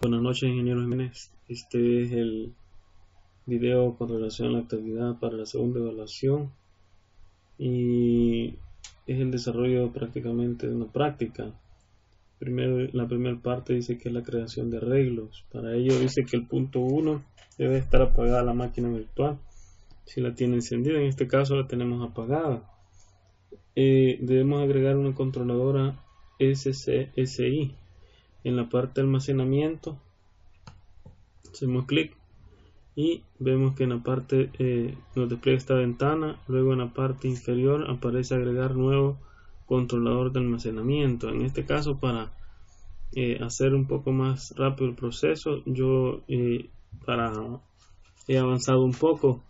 Buenas noches, ingeniero Jiménez. Este es el video con relación a la actividad para la segunda evaluación y es el desarrollo prácticamente de una práctica. Primero, la primera parte dice que es la creación de arreglos. Para ello dice que el punto 1 debe estar apagada la máquina virtual. Si la tiene encendida, en este caso la tenemos apagada. Debemos agregar una controladora SCSI. En la parte de almacenamiento hacemos clic y vemos que en la parte nos despliega esta ventana. Luego en la parte inferior aparece agregar nuevo controlador de almacenamiento. En este caso, para hacer un poco más rápido el proceso, yo he avanzado un poco.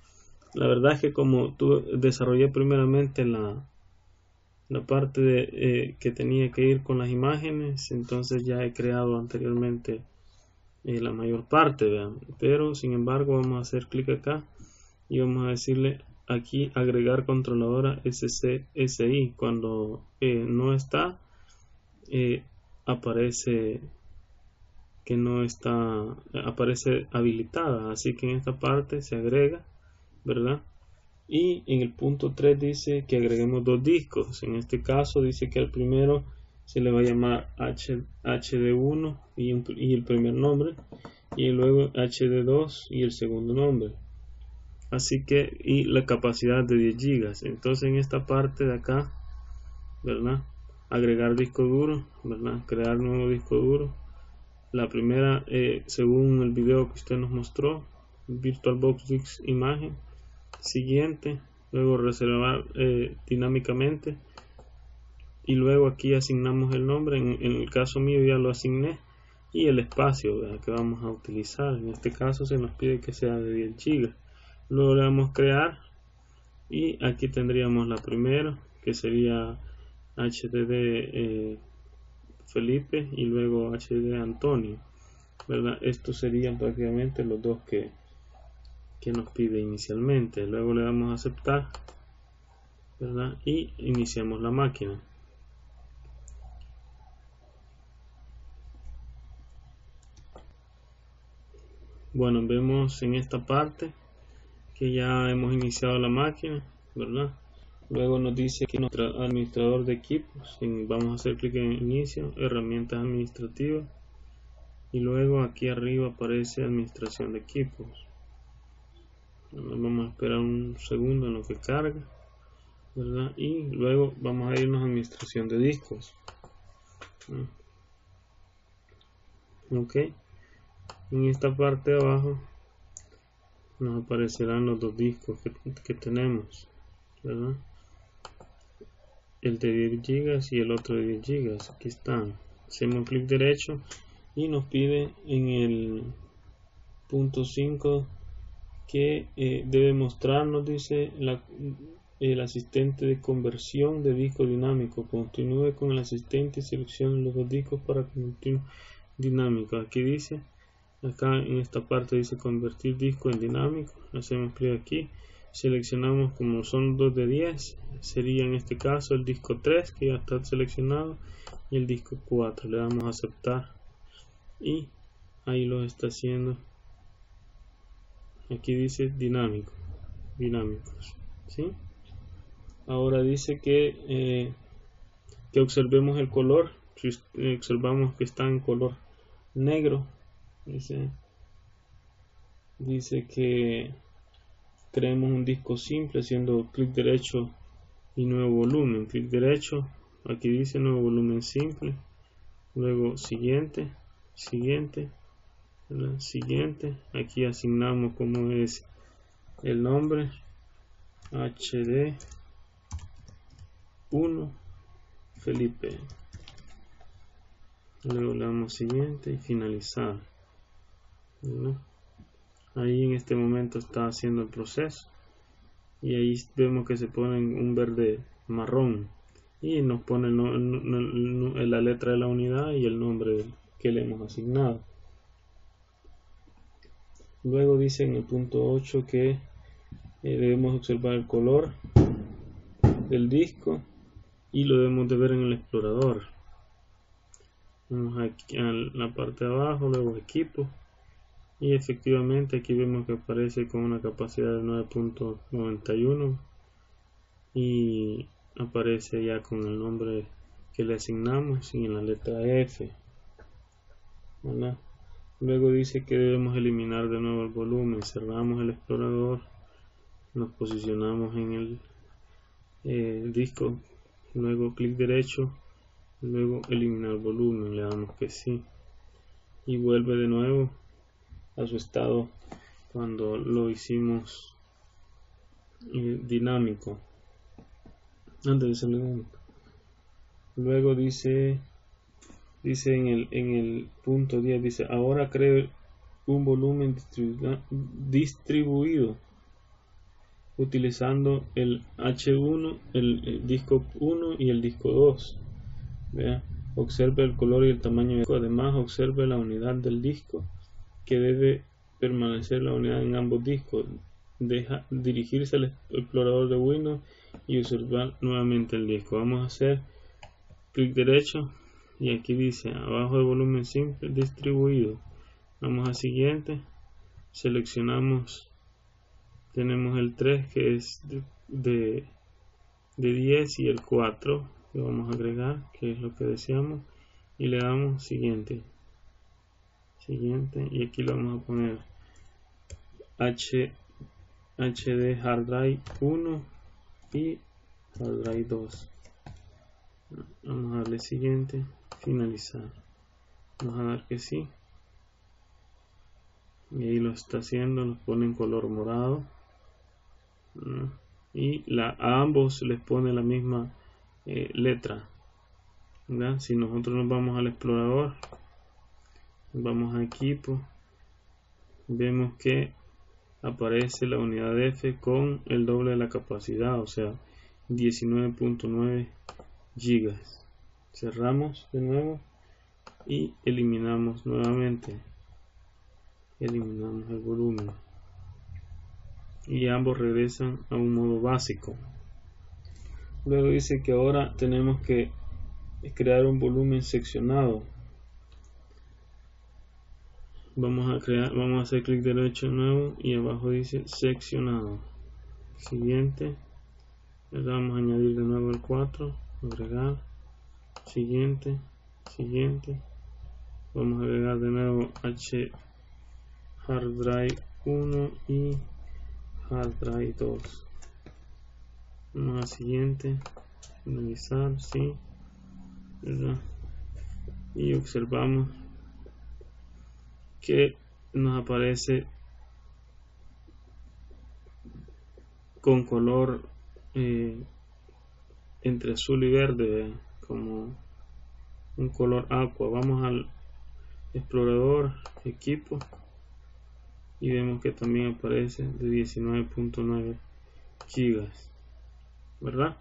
La verdad es que como desarrollé primeramente la parte que tenía que ir con las imágenes, entonces ya he creado anteriormente la mayor parte, vean. Pero sin embargo vamos a hacer clic acá y vamos a decirle aquí agregar controladora SCSI. Cuando no está, aparece que no está, aparece habilitada, así que en esta parte se agrega, ¿verdad? Y en el punto 3 dice que agreguemos dos discos. En este caso dice que al primero se le va a llamar HD1 y el primer nombre, y luego HD2 y el segundo nombre. Así que, y la capacidad de 10 GB. Entonces en esta parte de acá, ¿verdad? Agregar disco duro, ¿verdad? Crear nuevo disco duro. La primera, según el video que usted nos mostró, VirtualBox Disk imagen. Siguiente, luego reservar dinámicamente, y luego aquí asignamos el nombre. En el caso mío ya lo asigné, y el espacio, ¿verdad?, que vamos a utilizar. En este caso se nos pide que sea de 10 GB. Luego le damos crear y aquí tendríamos la primera, que sería HDD Felipe y luego HDD Antonio, ¿verdad? Estos serían prácticamente los dos que nos pide inicialmente. Luego le damos a aceptar, ¿verdad? Y iniciamos la máquina. Bueno, vemos en esta parte que ya hemos iniciado la máquina, ¿verdad? Luego nos dice aquí nuestro administrador de equipos. Vamos a hacer clic en inicio, herramientas administrativas, y luego aquí arriba aparece administración de equipos. Vamos a esperar un segundo en lo que carga, ¿verdad? Y luego vamos a irnos a administración de discos. Ok, en esta parte de abajo nos aparecerán los dos discos que tenemos, ¿verdad? El de 10 GB y el otro de 10 GB. Aquí están. Hacemos clic derecho y nos pide en el punto 5 que debe mostrarnos, dice, el asistente de conversión de disco dinámico. Continúe con el asistente y seleccione los dos discos para convertir dinámico. Aquí dice, acá en esta parte dice convertir disco en dinámico. Hacemos clic aquí, seleccionamos, como son dos de 10, sería en este caso el disco 3, que ya está seleccionado, y el disco 4. Le damos a aceptar y ahí lo está haciendo. Aquí dice dinámicos, ¿sí? Ahora dice que observemos el color. Si observamos que está en color negro, dice que creemos un disco simple haciendo clic derecho y nuevo volumen. Clic derecho, aquí dice nuevo volumen simple, luego siguiente, aquí asignamos como es el nombre, HD1 Felipe, luego le damos siguiente y finalizar, ¿no? Ahí en este momento está haciendo el proceso y ahí vemos que se pone un verde marrón y nos pone la letra de la unidad y el nombre que le hemos asignado. Luego dice en el punto 8 que debemos observar el color del disco y lo debemos de ver en el explorador. Vamos aquí a la parte de abajo, luego equipo, y efectivamente aquí vemos que aparece con una capacidad de 9.91 y aparece ya con el nombre que le asignamos y en la letra F, ¿verdad? Luego dice que debemos eliminar de nuevo el volumen. Cerramos el explorador, nos posicionamos en el disco, luego clic derecho, luego eliminar volumen, le damos que sí y vuelve de nuevo a su estado cuando lo hicimos dinámico, antes de ser dinámico. Luego dice en el punto 10, dice ahora cree un volumen distribuido utilizando el H1, el disco 1 y el disco 2. ¿Vea? Observe el color y el tamaño del disco. Además, observe la unidad del disco, que debe permanecer la unidad en ambos discos. Deja dirigirse al explorador de Windows y observar nuevamente el disco. Vamos a hacer clic derecho y aquí dice abajo de volumen simple distribuido. Vamos a siguiente, seleccionamos, tenemos el 3 que es de 10 y el 4 que vamos a agregar, que es lo que deseamos, y le damos siguiente, y aquí le vamos a poner HD Hard Drive 1 y Hard Drive 2. Vamos a darle siguiente, finalizar, vamos a dar que sí, y ahí lo está haciendo, nos pone en color morado, y a ambos les pone la misma letra, ¿verdad? Si nosotros nos vamos al explorador, vamos a equipo, vemos que aparece la unidad F con el doble de la capacidad, o sea 19.9 gigas. Cerramos de nuevo y eliminamos nuevamente, eliminamos el volumen y ambos regresan a un modo básico. Luego dice que ahora tenemos que crear un volumen seccionado. Vamos a hacer clic derecho de nuevo y abajo dice seccionado. Siguiente, le vamos a añadir de nuevo el 4, agregar, siguiente, vamos a agregar de nuevo Hard Drive 1 y Hard Drive 2. Vamos a siguiente, finalizar, sí, ¿verdad? Y observamos que nos aparece con color entre azul y verde, como un color aqua. Vamos al explorador, equipo, y vemos que también aparece de 19.9 gigas, ¿verdad?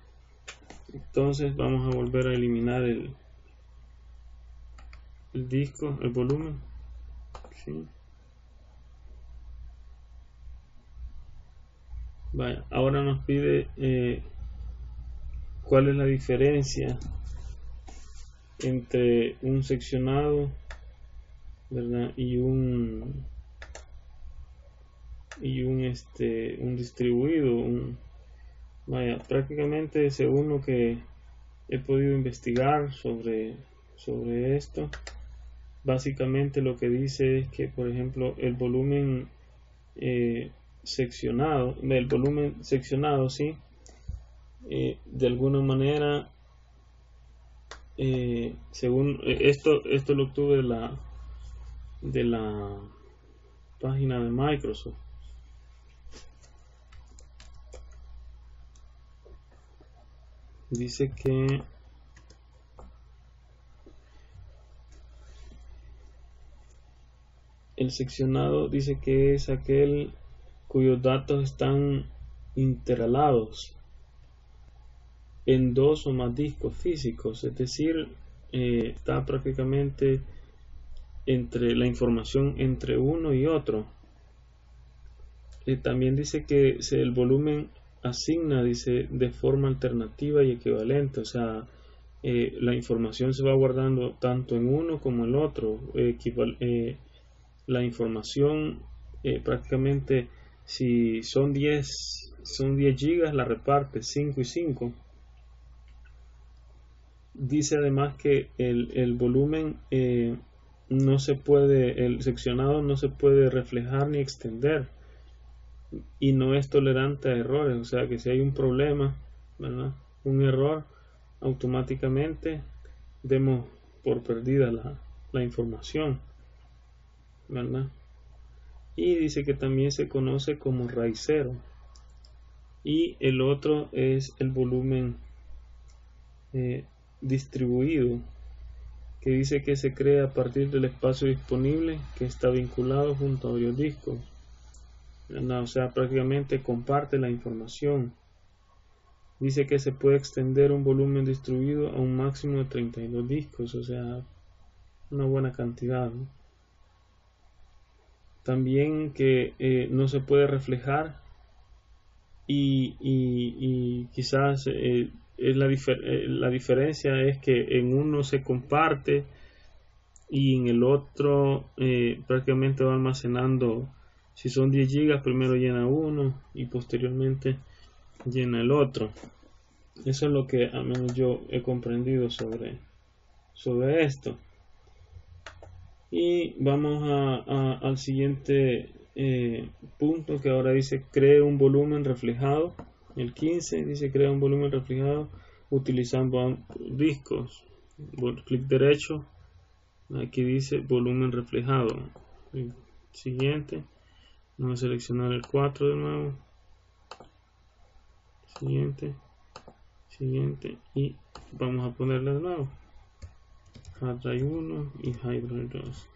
Entonces vamos a volver a eliminar el disco, el volumen, ¿sí? Vaya, ahora nos pide cuál es la diferencia entre un seccionado, ¿verdad? y un distribuido. Vaya, prácticamente según lo que he podido investigar sobre esto, básicamente lo que dice es que, por ejemplo, el volumen seccionado, sí, de alguna manera, según esto lo obtuve de la página de Microsoft. Dice que el seccionado, dice que es aquel cuyos datos están intercalados en dos o más discos físicos, es decir, está prácticamente entre la información entre uno y otro. También dice que el volumen asigna, dice, de forma alternativa y equivalente, o sea, la información se va guardando tanto en uno como en el otro. La información prácticamente, si son 10 gigas, la reparte 5 y 5. Dice además que el volumen no se puede, el seccionado no se puede reflejar ni extender, y no es tolerante a errores. O sea que si hay un problema, ¿verdad?, un error, automáticamente demos por perdida la información, ¿verdad? Y dice que también se conoce como RAID 0. Y el otro es el volumen distribuido, que dice que se crea a partir del espacio disponible que está vinculado junto a varios discos, ¿verdad? O sea, prácticamente comparte la información. Dice que se puede extender un volumen distribuido a un máximo de 32 discos, o sea, una buena cantidad, ¿no? También que no se puede reflejar, y quizás la diferencia es que en uno se comparte y en el otro prácticamente va almacenando. Si son 10 gigas, primero llena uno y posteriormente llena el otro. Eso es lo que al menos yo he comprendido sobre esto. Y vamos al siguiente punto, que ahora dice cree un volumen reflejado. El 15 dice crea un volumen reflejado utilizando discos. Clic derecho, aquí dice volumen reflejado. El siguiente, vamos a seleccionar el 4 de nuevo, siguiente, y vamos a ponerle de nuevo hard drive 1 y hard drive 2.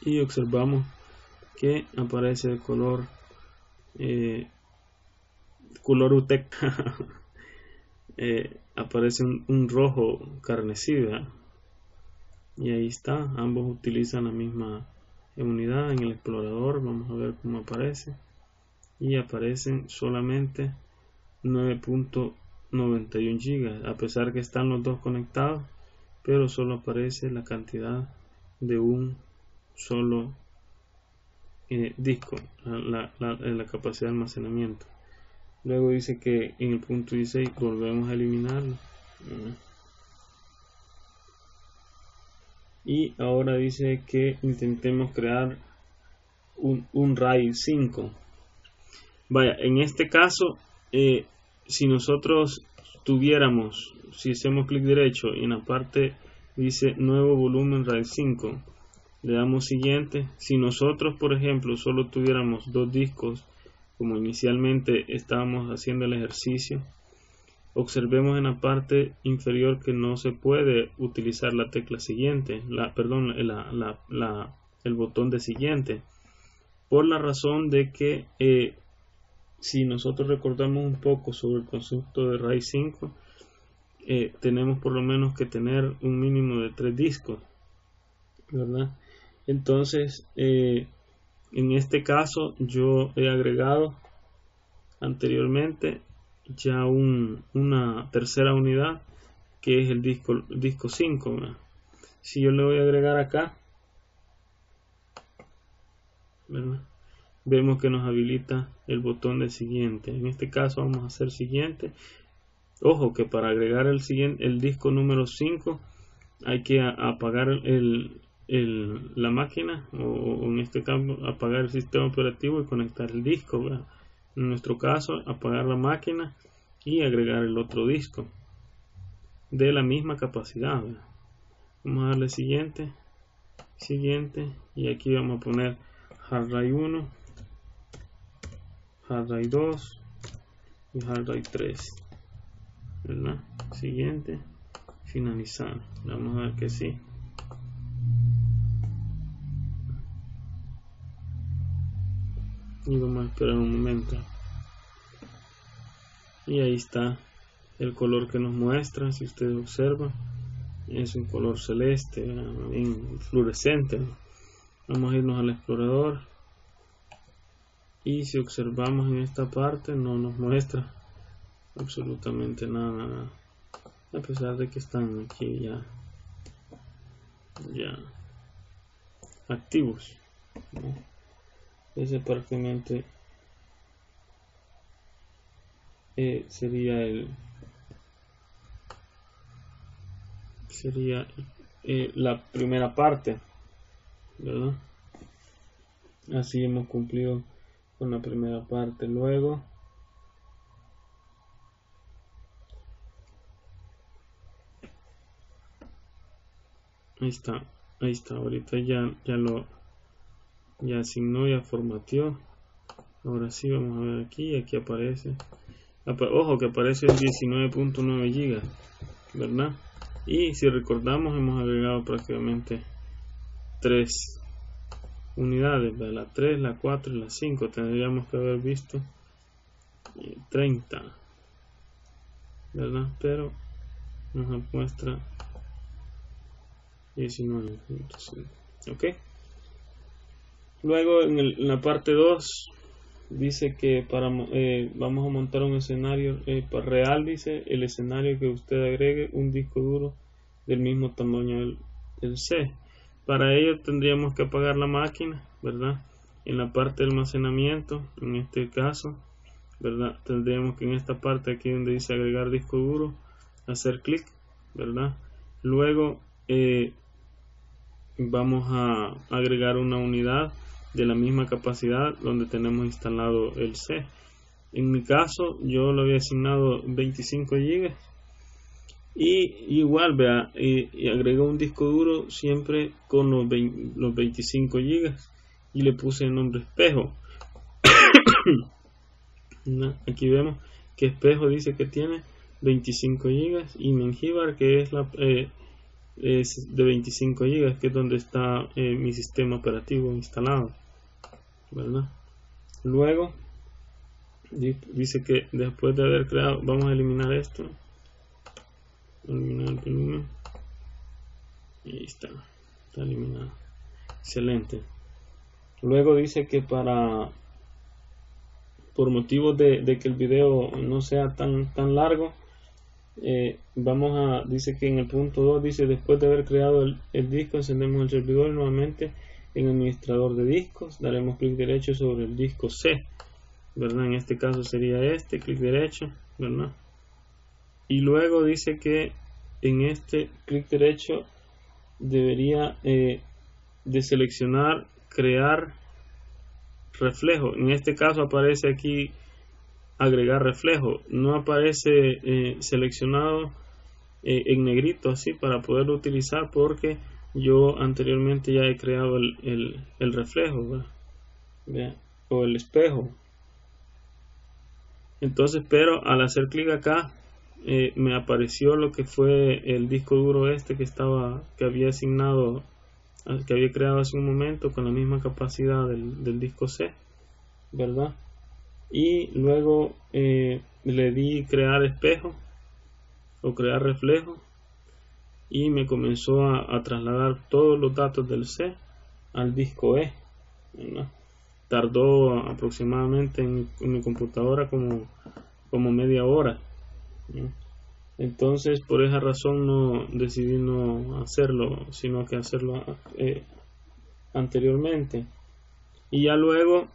Y observamos que aparece el color UTEC. Aparece un rojo carnecida, y ahí está. Ambos utilizan la misma unidad. En el explorador vamos a ver cómo aparece, y aparecen solamente 9.91 gigas, a pesar que están los dos conectados, pero solo aparece la cantidad de un solo disco, la capacidad de almacenamiento. Luego dice que en el punto 16 volvemos a eliminarlo, y ahora dice que intentemos crear un RAID 5. Vaya, en este caso, si nosotros tuviéramos, si hacemos clic derecho y en la parte dice nuevo volumen RAID 5, le damos siguiente. Si nosotros, por ejemplo, solo tuviéramos 2 discos, como inicialmente estábamos haciendo el ejercicio, observemos en la parte inferior que no se puede utilizar la tecla siguiente, el botón de siguiente, por la razón de que si nosotros recordamos un poco sobre el concepto de RAID 5, tenemos por lo menos que tener un mínimo de 3 discos, ¿verdad? Entonces, en este caso yo he agregado anteriormente ya una tercera unidad, que es el disco 5, ¿verdad? Si yo le voy a agregar acá, ¿verdad?, vemos que nos habilita el botón de siguiente. En este caso vamos a hacer siguiente. Ojo que para agregar el disco número 5 hay que apagar la máquina, o en este caso apagar el sistema operativo y conectar el disco, ¿verdad? En nuestro caso, apagar la máquina y agregar el otro disco de la misma capacidad, ¿verdad? Vamos a darle siguiente, y aquí vamos a poner hard drive 1, hard drive 2 y hard drive 3, ¿verdad? Siguiente, finalizar. Vamos a ver que sí. Y vamos a esperar un momento. Y ahí está el color que nos muestra. Si ustedes observan, es un color celeste, bien fluorescente. Vamos a irnos al explorador y si observamos en esta parte no nos muestra absolutamente nada, a pesar de que están aquí ya activos, ¿no? Ese prácticamente sería la primera parte, ¿verdad? Así hemos cumplido con la primera parte. Luego ahí está, ahorita ya asignó, ya formateó. Ahora sí vamos a ver aquí aparece, ojo que aparece 19.9 GB, ¿verdad? Y si recordamos hemos agregado prácticamente 3 unidades, ¿verdad? La 3, la 4 y la 5. Tendríamos que haber visto 30, ¿verdad? Pero nos muestra 19.5. ok. Luego en la parte 2 dice que vamos a montar un escenario real. Dice el escenario que usted agregue un disco duro del mismo tamaño del C. Para ello tendríamos que apagar la máquina, ¿verdad? En la parte de almacenamiento, en este caso, ¿verdad? Tendríamos que en esta parte aquí donde dice agregar disco duro, hacer clic, ¿verdad? Luego vamos a agregar una unidad de la misma capacidad donde tenemos instalado el C. En mi caso yo lo había asignado 25 GB y igual vea, y agregó un disco duro siempre con los 25 GB y le puse el nombre espejo. Aquí vemos que espejo dice que tiene 25 GB y Menjivar que es de 25 GB, que es donde está mi sistema operativo instalado, ¿verdad? Luego dice que después de haber creado, vamos a eliminar esto, eliminar el volumen, y ahí está eliminado, excelente. Luego dice que por motivos de que el video no sea tan largo, dice que en el punto 2 dice después de haber creado el disco encendemos el servidor nuevamente en el administrador de discos, daremos clic derecho sobre el disco C, ¿verdad? En este caso sería clic derecho, ¿verdad? Y luego dice que en este clic derecho debería de seleccionar crear reflejo. En este caso aparece aquí agregar reflejo, no aparece seleccionado en negrito así para poderlo utilizar porque yo anteriormente ya he creado el reflejo, ¿verdad? O el espejo. Entonces, pero al hacer clic acá me apareció lo que fue el disco duro que había asignado, que había creado hace un momento con la misma capacidad del disco C, ¿verdad? Y luego le di crear espejo o crear reflejo y me comenzó a trasladar todos los datos del C al disco E, ¿verdad? Tardó aproximadamente en mi computadora como media hora, ¿no? Entonces por esa razón decidí no hacerlo, sino que hacerlo anteriormente. Y ya luego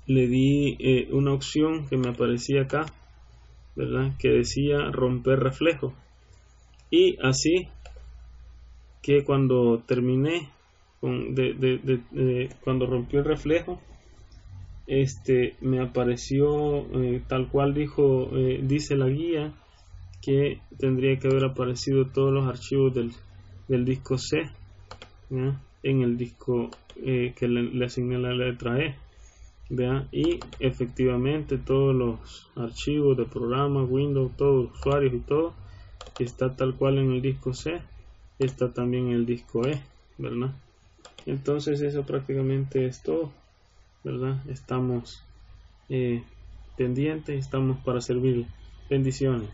le di una opción que me aparecía acá, ¿verdad? Que decía romper reflejo. Y así que cuando terminé cuando rompió el reflejo, me apareció tal cual dice la guía, que tendría que haber aparecido todos los archivos del disco C, ¿ya? En el disco que le asigné la letra E, ¿ya? Y efectivamente todos los archivos de programas, Windows, todos los usuarios y todo está tal cual en el disco C, está también en el disco E, ¿verdad? Entonces eso prácticamente es todo, ¿verdad? Estamos pendientes, estamos para servir. Bendiciones.